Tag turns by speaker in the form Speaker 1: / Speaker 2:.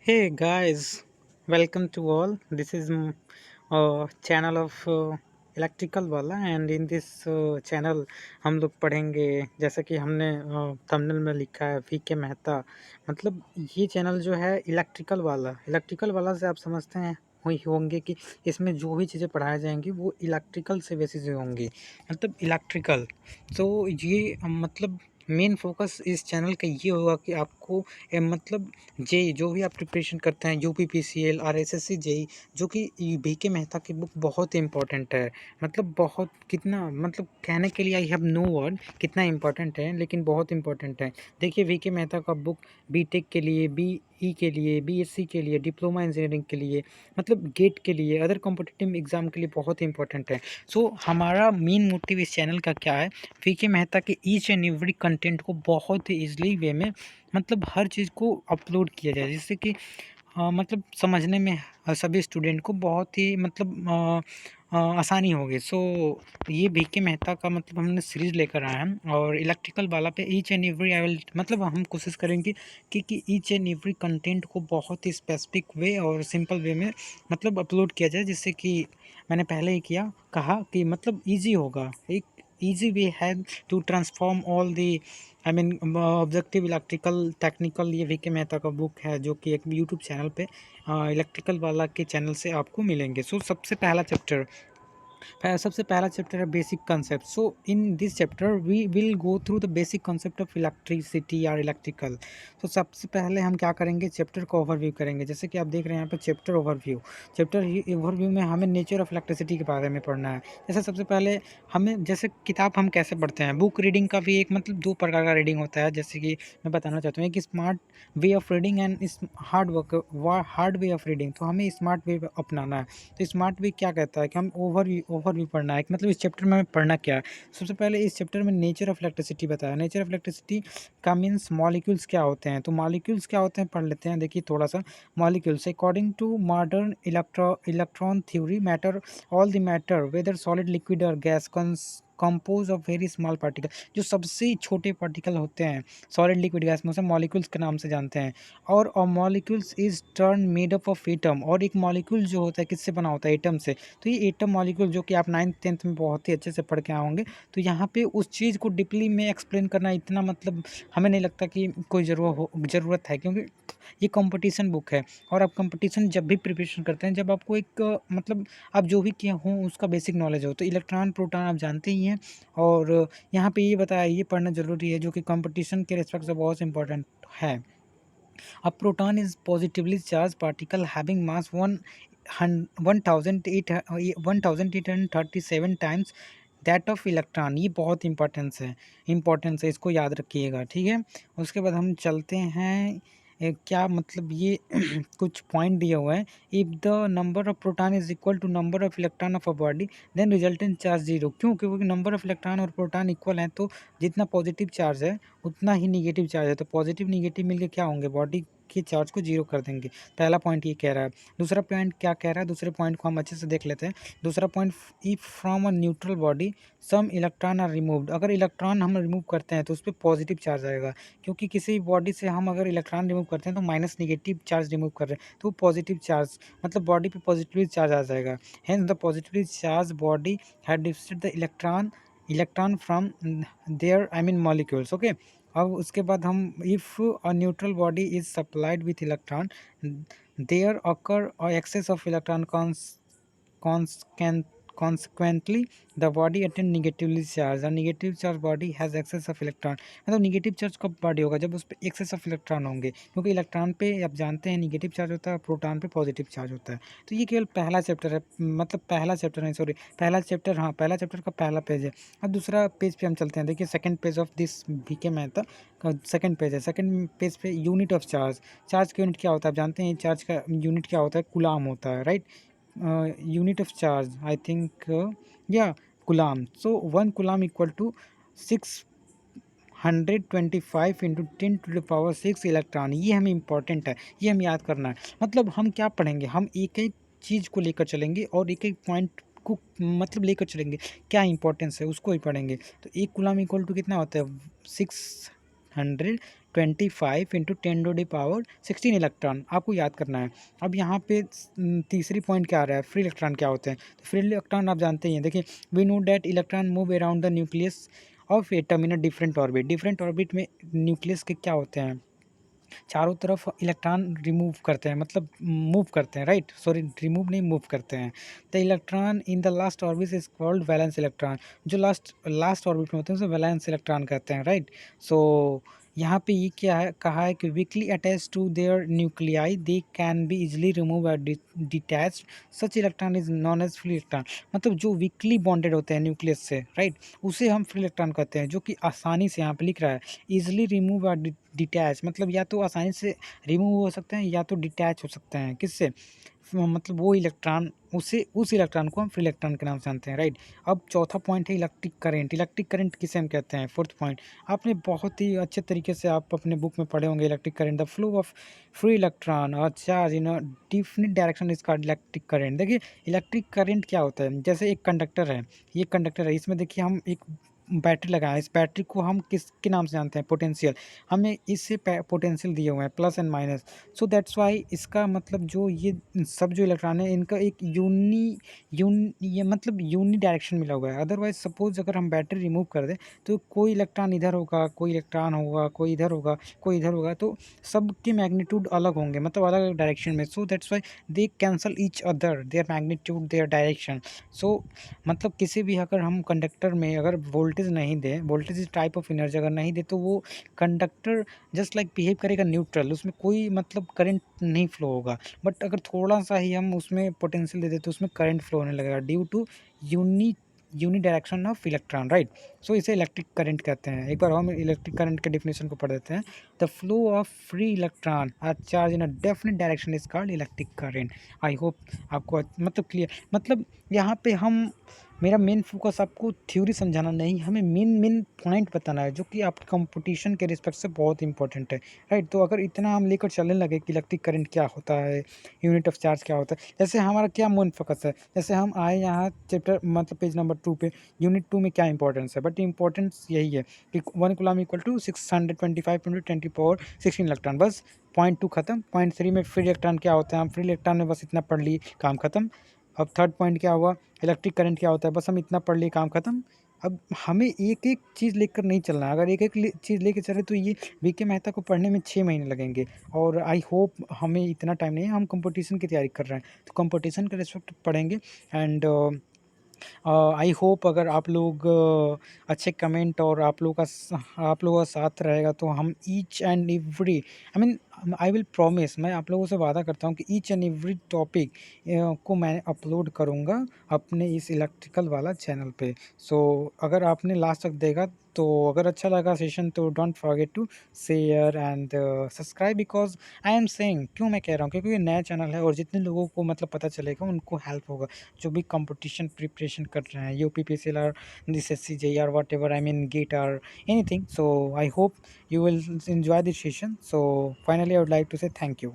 Speaker 1: Hey guys, welcome to all. This is channel of electrical वाला and in this channel हम लोग पढ़ेंगे जैसा कि हमने थंबनेल में लिखा है वी के मेहता। मतलब ये चैनल जो है इलेक्ट्रिकल वाला से आप समझते हैं हुई होंगे कि इसमें जो भी चीज़ें पढ़ाई जाएंगी वो इलेक्ट्रिकल से बेसिस होंगी। मतलब इलेक्ट्रिकल तो ये मतलब मेन फोकस इस चैनल का ये होगा कि आपको मतलब जेई जो भी आप प्रिपरेशन करते हैं यूपीपीसीएल और एसएससी जेई जो कि बी के मेहता की बुक बहुत इंपॉर्टेंट है। मतलब बहुत कितना मतलब कहने के लिए आई हैव नो वर्ड कितना इंपॉर्टेंट है, लेकिन बहुत इंपॉर्टेंट है। देखिए वी के मेहता का बुक बीटेक के लिए, बीई के लिए, बीएससी के लिए, डिप्लोमा इंजीनियरिंग के लिए, मतलब गेट के लिए, अदर कॉम्पिटिटिव एग्जाम के लिए बहुत इंपॉर्टेंट है। सो हमारा मेन मोटिव इस चैनल का क्या है, वी के मेहता के ईच एंड एवरी कंटेंट को बहुत ही ईजिली वे में मतलब हर चीज़ को अपलोड किया जाए, जिससे कि मतलब समझने में सभी स्टूडेंट को बहुत ही मतलब आसानी होगी। सो ये बी के मेहता का मतलब हमने सीरीज़ लेकर आए हैं और इलेक्ट्रिकल वाला पे each and every I will मतलब हम कोशिश करेंगे कि ईच एंड एवरी कंटेंट को बहुत ही स्पेसिफिक वे और सिंपल वे में मतलब अपलोड किया जाए, जिससे कि मैंने पहले ही कहा कि मतलब ईजी होगा। एक ईजी वे है to transform all the I mean objective electrical technical. ये वी के मेहता का बुक है जो कि एक यूट्यूब चैनल पे इलेक्ट्रिकल वाला के चैनल से आपको मिलेंगे। सो सबसे पहला चैप्टर है basic concept. So in this chapter we will go through the basic concept of electricity और इलेक्ट्रिकल। तो सबसे पहले हम क्या करेंगे, चैप्टर का ओवरव्यू करेंगे। जैसे कि आप देख रहे हैं यहाँ पर चैप्टर ओवरव्यू में हमें नेचर ऑफ इलेक्ट्रिसिटी के बारे में पढ़ना है। जैसे सबसे पहले हमें जैसे किताब हम कैसे पढ़ते हैं, बुक रीडिंग का भी एक मतलब दो प्रकार का रीडिंग होता है। जैसे कि मैं बताना चाहता हूँ कि smart way of reading and इस हार्ड वे ऑफ रीडिंग। तो हमें स्मार्ट वे अपनाना है। तो स्मार्ट वे क्या कहता है कि हम ओवरव्यू पढ़ना है, मतलब इस चैप्टर में हमें पढ़ना क्या है। सबसे पहले इस चैप्टर में नेचर ऑफ इलेक्ट्रिसिटी बताया। नेचर ऑफ इलेक्ट्रिसिटी का मीन्स मॉलिक्यूल्स क्या होते हैं। तो मॉलिक्यूल्स क्या होते हैं पढ़ लेते हैं। देखिए थोड़ा सा molecules according to modern electron theory matter all the matter whether solid liquid और gas compose of very small particle. जो सबसे छोटे पार्टिकल होते हैं सॉलिड लिक्विड गैस में, उसे मॉलिक्यूल्स के नाम से जानते हैं। और molecules is turn made up of atom. और एक मॉलिक्यूल जो होता है किससे बना होता है, एटम से। तो ये एटम मॉलिक्यूल जो कि आप 9th 10th में बहुत ही अच्छे से पढ़ के आओगे। तो यहाँ पे उस चीज़ को डीपली में एक्सप्लेन करना इतना मतलब हमें नहीं लगता कि कोई ज़रूरत है, क्योंकि ये कंपटीशन बुक है। और आप कंपटीशन जब भी प्रिपरेशन करते हैं, जब आपको एक मतलब आप जो भी किए हों उसका बेसिक नॉलेज हो। तो इलेक्ट्रॉन प्रोटॉन आप जानते ही हैं। और यहाँ पे ये बताया, ये पढ़ना ज़रूरी है जो कि कंपटीशन के रिस्पेक्ट से बहुत इंपॉर्टेंट है। A proton is positively charged particle having mass 1837 times that of electron. ये बहुत इंपॉर्टेंस है, इसको याद रखिएगा, ठीक है। उसके बाद हम चलते हैं क्या मतलब ये कुछ पॉइंट दिया हुआ है। If the number of proton is equal to number of electron of a body then resultant charge zero. क्यों? क्योंकि नंबर ऑफ इलेक्ट्रॉन और प्रोटॉन इक्वल हैं, तो जितना पॉजिटिव चार्ज है उतना ही निगेटिव चार्ज है। तो पॉजिटिव निगेटिव मिलकर क्या होंगे, बॉडी के चार्ज को जीरो कर देंगे। पहला पॉइंट ये कह रहा है। दूसरा पॉइंट क्या कह रहा है, दूसरे पॉइंट को हम अच्छे से देख लेते हैं। दूसरा point, if from a neutral body some electron are removed. अगर इलेक्ट्रॉन हम रिमूव करते हैं तो उस पर पॉजिटिव चार्ज आएगा, क्योंकि किसी बॉडी से हम अगर इलेक्ट्रॉन रिमूव करते हैं तो माइनस निगेटिव चार्ज रिमूव कर रहे हैं, तो पॉजिटिव चार्ज मतलब बॉडी पे पॉजिटिव चार्ज आ जाएगा। Hence the positively charged body had diffused the electron from there I mean molecules. Okay. अब उसके बाद हम, if a neutral body is supplied with electron there occur excess of electron consequently the body attend negatively charged। और negative charge body has excess of electron. मतलब negative charge कब body होगा, जब उस पर एक्सेस ऑफ इलेक्ट्रॉन होंगे, क्योंकि electron पे आप जानते हैं नेगेटिव चार्ज होता है, प्रोटॉन पे पॉजिटिव चार्ज होता है। तो ये केवल पहला चैप्टर है, मतलब पहला चैप्टर नहीं, सॉरी पहला चैप्टर, हाँ पहला चैप्टर का पहला पेज है। अब दूसरा पेज पे हम चलते हैं। देखिए second page of this V K Mehta का सेकंड पेज है। सेकंड पेज पे यूनिट ऑफ चार्ज। चार्ज का यूनिट क्या होता है आप जानते हैं, चार्ज का यूनिट क्या होता है, कूलाम होता है, right. unit of charge I think yeah coulomb। so 1 coulomb equal to 625 into 10⁻6 electron. ये हमें इंपॉर्टेंट है, ये हम याद करना है। मतलब हम क्या पढ़ेंगे, हम एक एक चीज़ को लेकर चलेंगे और एक एक पॉइंट को मतलब लेकर चलेंगे, क्या इंपॉर्टेंस है उसको ही पढ़ेंगे। तो 1 कूलम इक्वल टू कितना होता है, 6 125 इंटू 10⁻16 इलेक्ट्रॉन आपको याद करना है। अब यहाँ पे तीसरी पॉइंट क्या आ रहा है, फ्री इलेक्ट्रॉन क्या होते हैं। तो फ्री इलेक्ट्रॉन आप जानते ही हैं, देखिए we know that electron move around the nucleus of atom in a different orbit. Different orbit में न्यूक्लियस के क्या होते हैं, चारों तरफ इलेक्ट्रॉन रिमूव करते हैं, मतलब मूव करते हैं, राइट, सॉरी रिमूव नहीं, मूव करते हैं। The electron in the last orbit is called valence electron. जो लास्ट ऑर्बिट में होते हैं उसे वैलेंस इलेक्ट्रॉन कहते हैं, राइट। सो यहाँ पे ये क्या है, कहा है कि weakly attach to their nuclei they can be easily remove और detach. Such electron is known as free electron. मतलब जो वीकली बॉन्डेड होते हैं न्यूक्लियस से, राइट, उसे हम फ्री इलेक्ट्रॉन कहते हैं, जो कि आसानी से, यहाँ पे लिख रहा है इजिली रिमूव और डिटैच, मतलब या तो आसानी से रिमूव हो सकते हैं या तो डिटैच हो सकते हैं, किससे, मतलब वो इलेक्ट्रॉन, उसे उस इलेक्ट्रॉन को हम फ्री इलेक्ट्रॉन के नाम से जानते हैं, राइट। अब चौथा पॉइंट है इलेक्ट्रिक करंट। इलेक्ट्रिक करंट किसे हम कहते हैं, फोर्थ पॉइंट। आपने बहुत ही अच्छे तरीके से आप अपने बुक में पढ़े होंगे, electric current, the flow of free electron और charge in a definite direction is called electric current. देखिए इलेक्ट्रिक करंट क्या होता है, जैसे एक कंडक्टर है, ये कंडक्टर है, इसमें देखिए हम एक बैटरी लगाएं, इस बैटरी को हम किसके नाम से जानते हैं, पोटेंशियल। हमें इससे पोटेंशियल दिए हुए हैं plus and minus. So that's Y इसका मतलब जो ये सब जो इलेक्ट्रॉन है इनका एक ये मतलब यूनी डायरेक्शन मिला हुआ है। अदरवाइज सपोज अगर हम बैटरी रिमूव कर दें तो कोई इलेक्ट्रॉन इधर होगा, कोई इलेक्ट्रॉन होगा, कोई इधर होगा, कोई इधर होगा, तो सबके मैग्नीट्यूड अलग होंगे, मतलब अलग अलग डायरेक्शन में। So that's why they cancel each other, their magnitude, their direction. So मतलब किसी भी अगर हम कंडक्टर में अगर वोल्टेज नहीं दें, voltage is type of energy अगर नहीं दे, तो वो कंडक्टर जस्ट लाइक बिहेव करेगा न्यूट्रल, उसमें कोई मतलब करंट नहीं फ्लो होगा। बट अगर थोड़ा सा ही हम उसमें पोटेंशियल दे दें तो उसमें करंट फ्लो होने लगेगा due to uni uni direction of electron, right. So इसे इलेक्ट्रिक करंट कहते हैं। एक बार हम इलेक्ट्रिक करंट के डिफिनेशन को पढ़ देते हैं। The flow of free electron are charge in a definite direction is called electric current. I hope आपको मतलब क्लियर, मतलब यहाँ पे हम, मेरा मेन फोकस आपको थ्योरी समझाना नहीं, हमें मेन मेन पॉइंट बताना है जो कि आपके कंपटीशन के रिस्पेक्ट से बहुत इंपॉर्टेंट है, राइट। तो अगर इतना हम लेकर चलने लगे कि इलेक्ट्रिक करंट क्या होता है, यूनिट ऑफ चार्ज क्या होता है, जैसे हमारा क्या मेन फोकस है, जैसे हम आए यहाँ चैप्टर मतलब पेज नंबर 2 पे, यूनिट 2 में क्या इंपॉर्टेंस है, बट इंपॉर्टेंस यही है कि 1 कूलम इक्वल टू 625 × 10⁻⁴ इलेक्ट्रॉन, बस पॉइंट 2 खत्म। पॉइंट 3 में फ्री इलेक्ट्रॉन क्या होता है, हम फ्री इलेक्ट्रॉन में बस इतना पढ़ लिए, काम खत्म। अब थर्ड पॉइंट क्या हुआ, इलेक्ट्रिक करंट क्या होता है, बस हम इतना पढ़ लिए, काम खत्म। अब हमें एक एक चीज़ लेकर नहीं चलना है, अगर एक एक चीज़ लेकर चले तो ये वीके मेहता को पढ़ने में 6 महीने लगेंगे। और आई होप हमें इतना टाइम नहीं है, हम कंपटीशन की तैयारी कर रहे हैं तो कंपटीशन के रिस्पेक्ट पढ़ेंगे। एंड आई होप अगर आप लोग अच्छे कमेंट और आप लोगों का साथ रहेगा तो हम each and every, I mean I will promise, मैं आप लोगों से वादा करता हूँ कि ईच एंड एवरी टॉपिक को मैं अपलोड करूँगा अपने इस इलेक्ट्रिकल वाला चैनल पे। सो अगर आपने लास्ट तक देखा तो अगर अच्छा लगा सेशन तो don't forget to share and subscribe, because I am saying, क्यों मैं कह रहा हूँ, क्योंकि ये नया चैनल है और जितने लोगों को मतलब पता चलेगा उनको हेल्प होगा जो भी कंपटीशन प्रिपरेशन कर रहे हैं, UPPCL or this SCJ or whatever, I mean GATE or anything. So I hope you will enjoy this session. So finally I would like to say thank you.